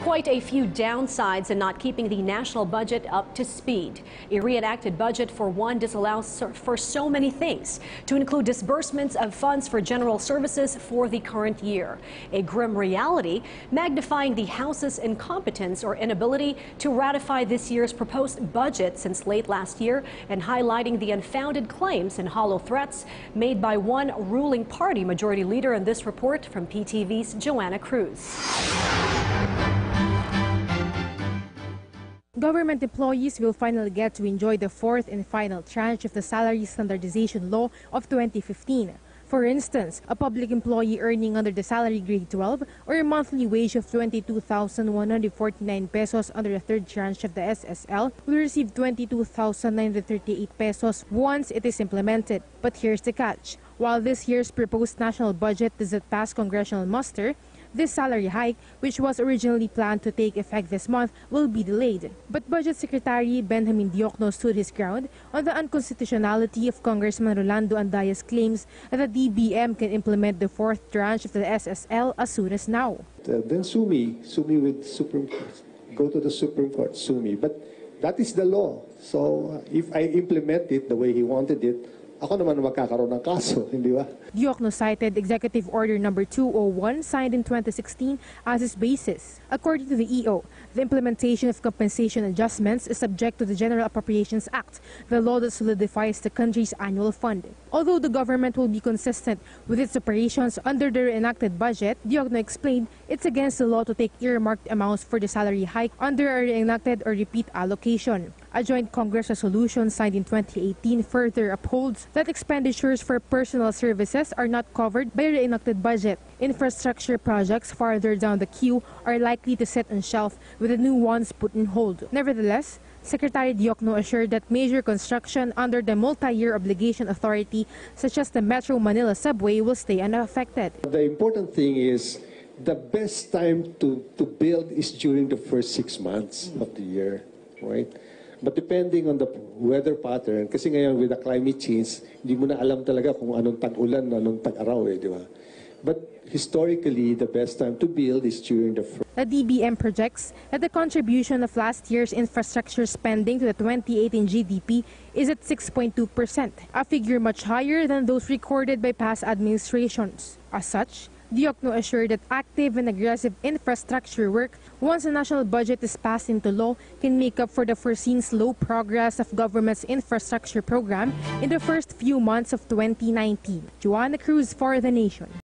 quite a few downsides in not keeping the national budget up to speed. A reenacted budget, for one, disallows for so many things, to include disbursements of funds for general services for the current year. A grim reality, magnifying the House's incompetence or inability to ratify this year's proposed budget since late last year, and highlighting the unfounded claims and hollow threats made by one ruling party majority leader in this report from PTV's Joanna Cruz. Government employees will finally get to enjoy the fourth and final tranche of the Salary Standardization Law of 2015. For instance, a public employee earning under the Salary Grade 12 or a monthly wage of 22,149 pesos under the third tranche of the SSL will receive 22,938 pesos once it is implemented. But here's the catch. While this year's proposed national budget does not pass congressional muster, this salary hike, which was originally planned to take effect this month, will be delayed. But Budget Secretary Benjamin Diokno stood his ground on the unconstitutionality of Congressman Rolando Andaya's claims that the DBM can implement the fourth tranche of the SSL as soon as now. Then sue me with Supreme Court. Go to the Supreme Court, sue me. But that is the law. So if I implement it the way he wanted it, ako naman magkakaroon ng kaso, hindi ba? Diokno cited Executive Order No. 201 signed in 2016 as his basis. According to the EO, the implementation of compensation adjustments is subject to the General Appropriations Act, the law that solidifies the country's annual fund. Although the government will be consistent with its operations under the reenacted budget, Diokno explained it's against the law to take earmarked amounts for the salary hike under a reenacted or repeat allocation. A joint Congress resolution signed in 2018 further upholds that expenditures for personal services are not covered by a reenacted budget. Infrastructure projects farther down the queue are likely to sit on shelf with the new ones put on hold. Nevertheless, Secretary Diokno assured that major construction under the multi-year obligation authority, such as the Metro Manila subway, will stay unaffected. The important thing is the best time to build is during the first 6 months of the year, right? But depending on the weather pattern, kasi ngayon with the climate change, hindi mo na alam talaga kung anong tag-ulan, anong tag-araw, di ba? But historically, the best time to build is during the first. The DBM projects that the contribution of last year's infrastructure spending to the 2018 GDP is at 6.2%, a figure much higher than those recorded by past administrations. As such, Diokno assured that active and aggressive infrastructure work, once the national budget is passed into law, can make up for the foreseen slow progress of government's infrastructure program in the first few months of 2019. Joanna Cruz for The Nation.